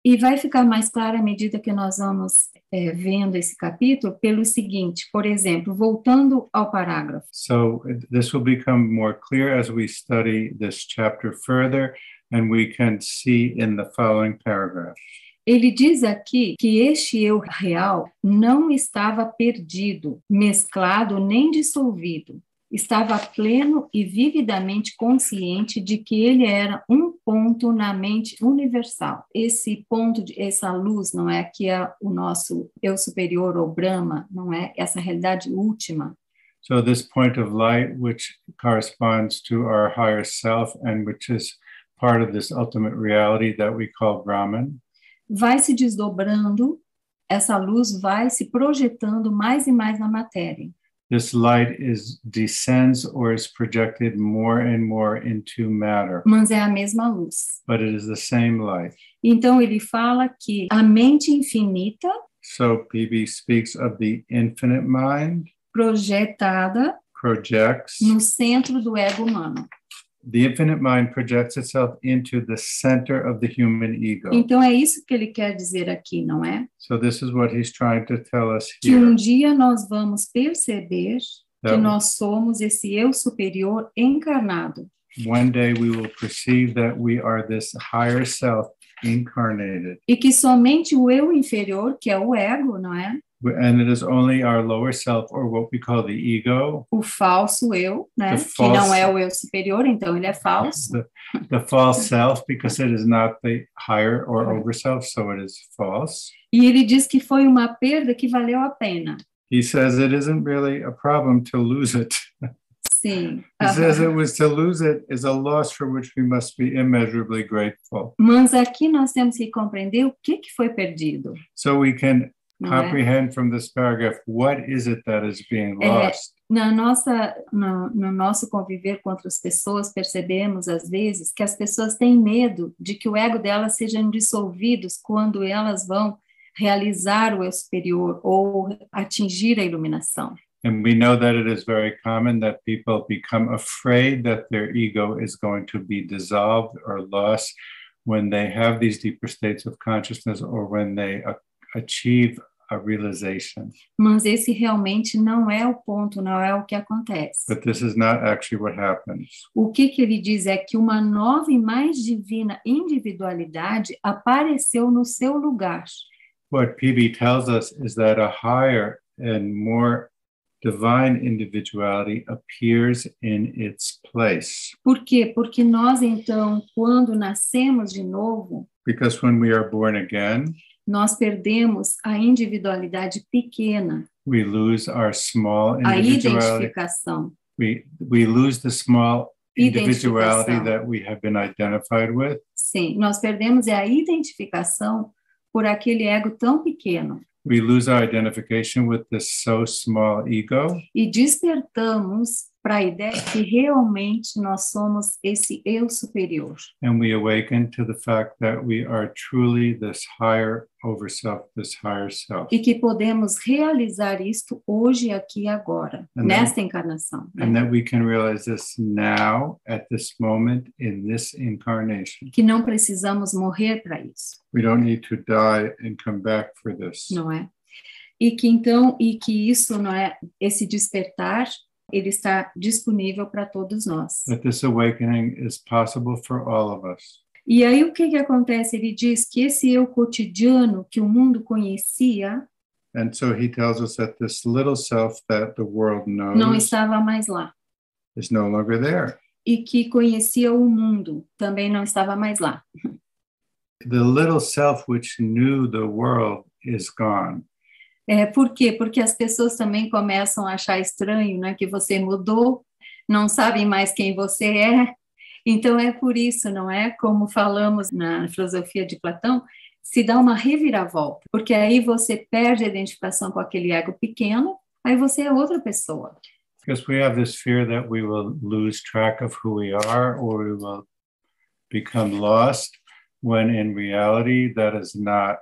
E vai ficar mais claro à medida que nós vamos vendo esse capítulo pelo seguinte, por exemplo, voltando ao parágrafo. So this will become more clear as we study this chapter further, and we can see in the following paragraph. Ele diz aqui que este eu real não estava perdido, mesclado nem dissolvido. Estava pleno e vividamente consciente de que ele era um ponto na mente universal. Esse ponto, essa luz, não é que é o nosso eu superior ou Brahma, não é essa realidade última. So this point of light, which corresponds to our higher self and which is part of this ultimate reality that we call Brahman, vai se desdobrando, essa luz vai se projetando mais e mais na matéria. This light descends or is projected more and more into matter. Mas é a mesma luz. But it is the same light. Então ele fala que a mente infinita, so PB speaks of the infinite mind, projects no centro do ego humano. The infinite mind projects itself into the center of the human ego. Então é isso que ele quer dizer aqui, não é? So this is what he's trying to tell us here. Que um dia nós vamos perceber que nós somos esse eu superior encarnado. One day we will perceive that we are this higher self incarnated. E que somente o eu inferior, que é o ego, não é? And it is only our lower self, or what we call the ego. O falso eu, né? Que não é o eu superior, então ele é falso. The false self, because it is not the higher or over self, so it is false. E ele diz que foi uma perda que valeu a pena. He says it isn't really a problem to lose it. Sim. He says it was to lose it is a loss for which we must be immeasurably grateful. Mas aqui nós temos que compreender o que foi perdido. So we can comprehend from this paragraph what is it that is being lost. No nosso conviver com outras pessoas, percebemos às vezes que as pessoas têm medo de que o ego delas sejam dissolvidos quando elas vão realizar o eu superior ou atingir a iluminação. And we know that it is very common that people become afraid that their ego is going to be dissolved or lost when they have these deeper states of consciousness or when they achieve a realization. Mas esse realmente não é o ponto, não é o que acontece. But this is not actually what happens. O que ele diz é que uma nova e mais divina individualidade apareceu no seu lugar. What PB tells us is that a higher and more divine individuality appears in its place. Por quê? Porque nós, então, quando nascemos de novo, because when we are born again, nós perdemos a individualidade pequena. We lose our small individuality. A identificação. We lose the small individuality that we have been identified with. Sim, nós perdemos a identificação por aquele ego tão pequeno. We lose our identification with this so small ego. E despertamos para a ideia que realmente nós somos esse eu superior. And we awaken to the fact that we are truly this higher over self, this higher self. E que podemos realizar isto hoje, aqui e agora, nesta encarnação. And that we can realize this now, at this moment, in this incarnation. Que não precisamos morrer para isso. We don't need to die and come back for this. Não é? E que isso, não é, esse despertar, ele está disponível para todos nós. That this awakening is possible for all of us. E aí o que acontece? Ele diz que esse eu cotidiano que o mundo conhecia, and so he tells us that this little self that the world knows não estava mais lá. Is no longer there. E que conhecia o mundo também não estava mais lá. The little self which knew the world is gone. Por quê? Porque as pessoas também começam a achar estranho, né, que você mudou, não sabem mais quem você é. Então é por isso, não é? Como falamos na filosofia de Platão, se dá uma reviravolta, porque aí você perde a identificação com aquele ego pequeno, aí você é outra pessoa. Because we have this fear that we will lose track of who we are or we will become lost, when in reality that is not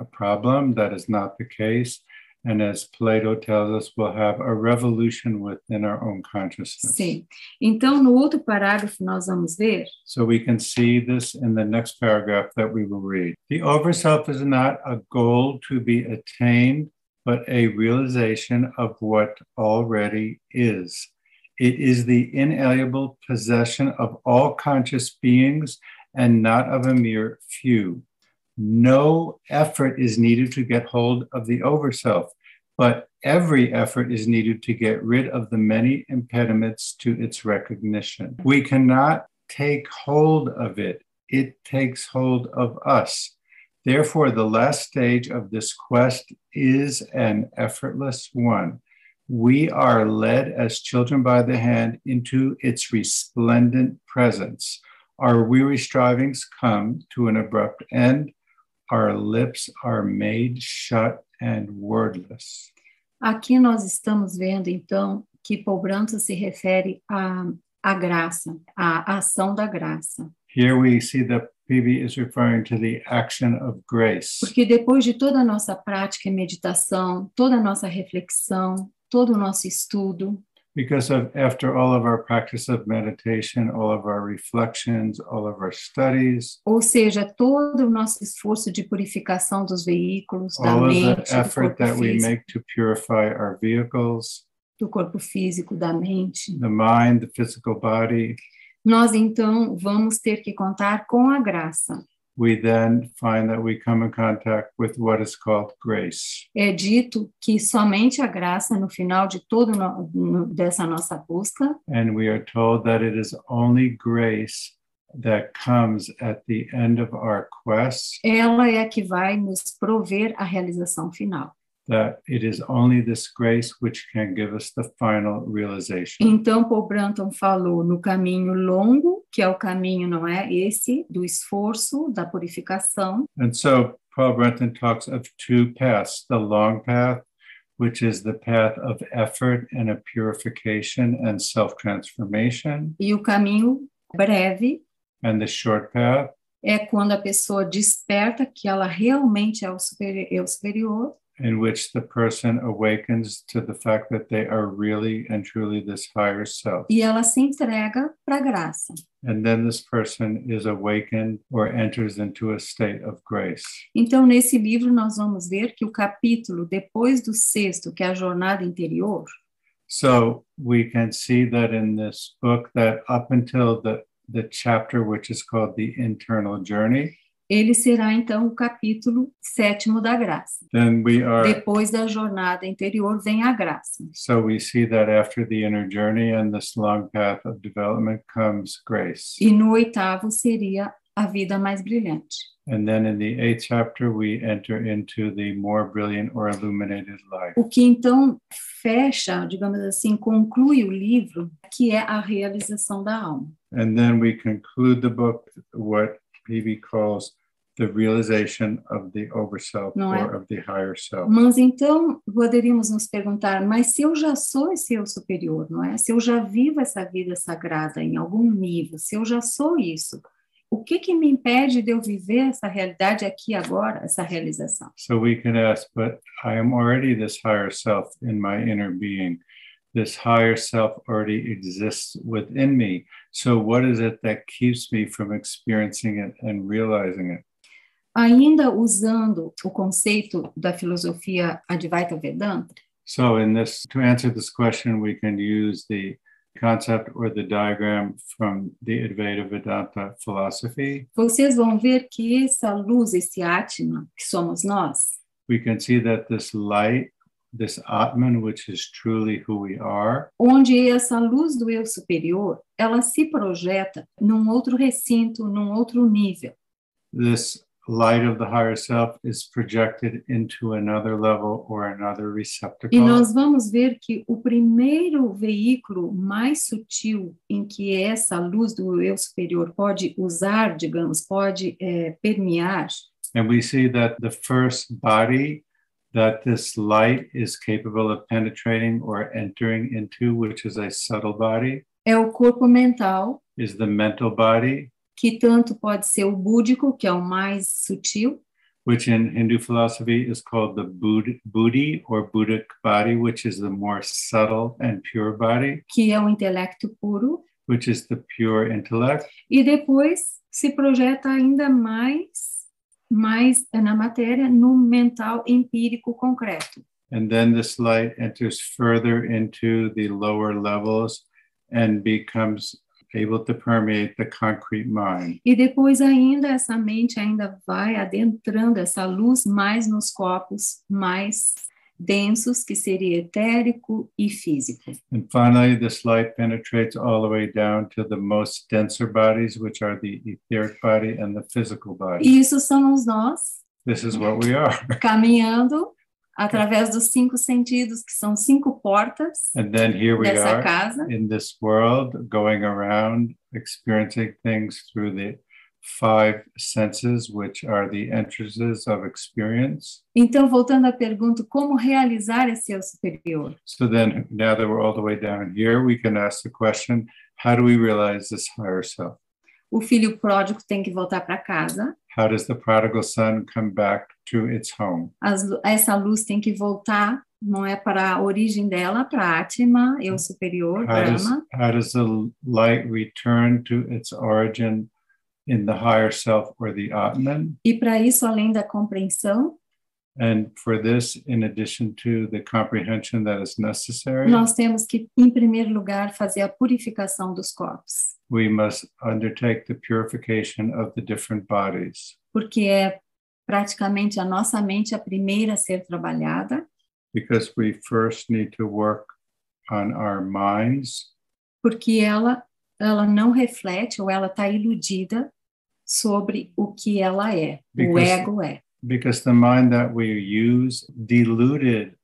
a problem, that is not the case. And as Plato tells us, we'll have a revolution within our own consciousness. Sim. Então, no outro parágrafo, nós vamos ver. So we can see this in the next paragraph that we will read. The overself is not a goal to be attained, but a realization of what already is. It is the inalienable possession of all conscious beings and not of a mere few. No effort is needed to get hold of the overself, but every effort is needed to get rid of the many impediments to its recognition. We cannot take hold of it. It takes hold of us. Therefore, the last stage of this quest is an effortless one. We are led as children by the hand into its resplendent presence. Our weary strivings come to an abrupt end. Our lips are made shut and wordless. Aqui nós estamos vendo, então, que Paul Brunton se refere à graça, à ação da graça. Here we see that PB is referring to the action of grace. Porque depois de toda a nossa prática e meditação, toda a nossa reflexão, todo o nosso estudo, Because after all of our practice of meditation, all of our reflections, all of our studies, ou seja, todo o nosso esforço de purificação dos veículos, da all of mente, the do effort corpo that we físico, make to purify our vehicles, do corpo físico, da mente, the mind, the physical body, nós então vamos ter que contar com a graça. we then find that we come in contact with what is called grace. É dito que somente a graça, no final de dessa nossa busca, And we are told that it is only grace that comes at the end of our quest, ela é a que vai nos prover a realização final. that it is only this grace which can give us the final realization. Então, Paul Brunton falou no caminho longo, que é o caminho, não é? Esse, do esforço, da purificação. And so Paul Brunton talks of two paths, the long path, which is the path of effort and a purification and self-transformation, E o caminho breve and the short path, é quando a pessoa desperta que ela realmente é o superior, in which the person awakens to the fact that they are really and truly this higher self. e ela se entrega para a graça. And then this person is awakened or enters into a state of grace. Então, nesse livro, nós vamos ver que o capítulo, depois do sexto, que é a jornada interior, So we can see that in this book that up until the chapter which is called the internal journey, ele será, então, o capítulo sétimo da graça. then we are, Depois da jornada interior, vem a graça. so we see that after the inner journey and this long path of development comes grace. E no oitavo seria a vida mais brilhante. And then in the 8th chapter, we enter into the more brilliant or illuminated life. O que, então, fecha, digamos assim, conclui o livro, que é a realização da alma. And then we conclude the book, what PB calls the realization of the overself Não é? or of the higher self. Mas, então, poderíamos nos perguntar, mas se eu já sou esse eu superior, não é? Se eu já vivo essa vida sagrada em algum nível, se eu já sou isso, o que me impede de eu viver essa realidade aqui agora, essa realização? So we can ask, but I am already this higher self in my inner being. This higher self already exists within me. So what is it that keeps me from experiencing it and realizing it? Ainda usando o conceito da filosofia Advaita Vedanta, So to answer this question, we can use the concept or the diagram from the Advaita Vedanta philosophy. vocês vão ver que essa luz, esse Atma, que somos nós, We can see that this light, this Atman, which is truly who we are, onde essa luz do eu superior, ela se projeta num outro recinto, num outro nível. this light of the higher self is projected into another level or another E receptacle. nós vamos ver que o primeiro veículo mais sutil em que essa luz do eu superior pode usar, digamos, pode permear, And we see that the first body that this light is capable of penetrating or entering into, which is a subtle body, é o corpo mental, is the mental body, que tanto pode ser o búdico, que é o mais sutil, which in Hindu philosophy is called the Buddhi or Buddhic body, which is the more subtle and pure body, que é o intelecto puro, which is the pure intellect. e depois se projeta ainda mais na matéria, no mental empírico concreto. And then this light enters further into the lower levels and becomes able to permeate the concrete mind. E depois ainda essa mente ainda vai adentrando essa luz mais nos corpos mais densos, que seria etérico e físico. And finally, this light penetrates all the way down to the most denser bodies, which are the etheric body and the physical body. E isso somos nós, This is what we are. caminhando através dos 5 sentidos, que são 5 portas And then here we dessa are casa. in this world, going around, experiencing things through the 5 senses, which are the entrances of experience. Então, voltando à pergunta, como realizar esse eu superior? So then, now that we're all the way down here, we can ask the question, how do we realize this higher self? O filho pródigo tem que voltar para casa. How does the prodigal son come back to its home? Essa luz tem que voltar, não é para a origem dela, para Atma, eu superior, Brahma. How does the light return to its origin in the higher self or the Atman? E para isso, além da compreensão, And for this, in addition to the comprehension that is necessary, nós temos que, em primeiro lugar, fazer a purificação dos corpos. we must undertake the purification of the different bodies, Porque é praticamente a nossa mente a primeira a ser trabalhada, because we first need to work on our minds, porque ela não reflete ou ela está iludida sobre o que ela é, o ego é. because the mind that we use deluded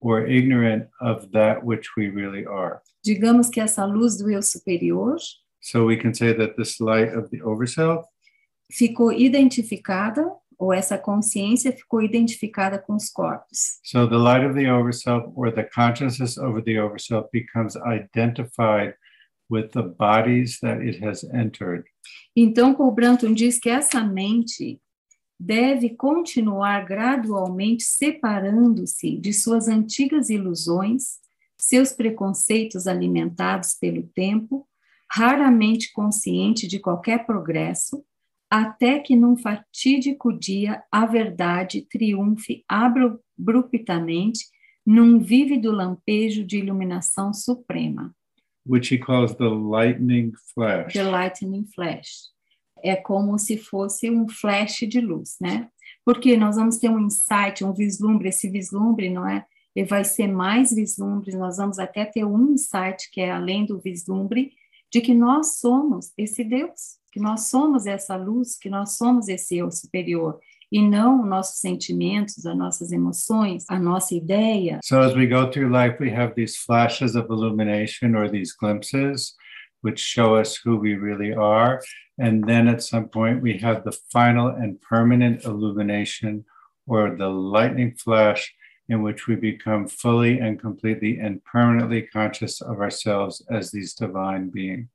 or ignorant of that which we really are. Digamos que essa luz do eu superior So we can say that this light of the overself ficou identificada, ou essa consciência ficou identificada com os corpos. So the light of the overself or the consciousness over the overself becomes identified with the bodies that it has entered. Então, Paul Brunton diz que essa mente deve continuar gradualmente separando-se de suas antigas ilusões, seus preconceitos alimentados pelo tempo, raramente consciente de qualquer progresso, até que num fatídico dia a verdade triunfe abruptamente num vívido lampejo de iluminação suprema. Which he calls the lightning flash. The lightning flash. É como se fosse um flash de luz, né? Porque nós vamos ter um insight, um vislumbre, esse vislumbre, não é? Ele vai ser mais vislumbres, nós vamos até ter um insight que é além do vislumbre, de que nós somos esse Deus, que nós somos essa luz, que nós somos esse eu superior, e não nossos sentimentos, as nossas emoções, a nossa ideia. So as we go through life, we have these flashes of illumination or these glimpses, which show us who we really are. And then at some point, we have the final and permanent illumination or the lightning flash in which we become fully and completely and permanently conscious of ourselves as these divine beings.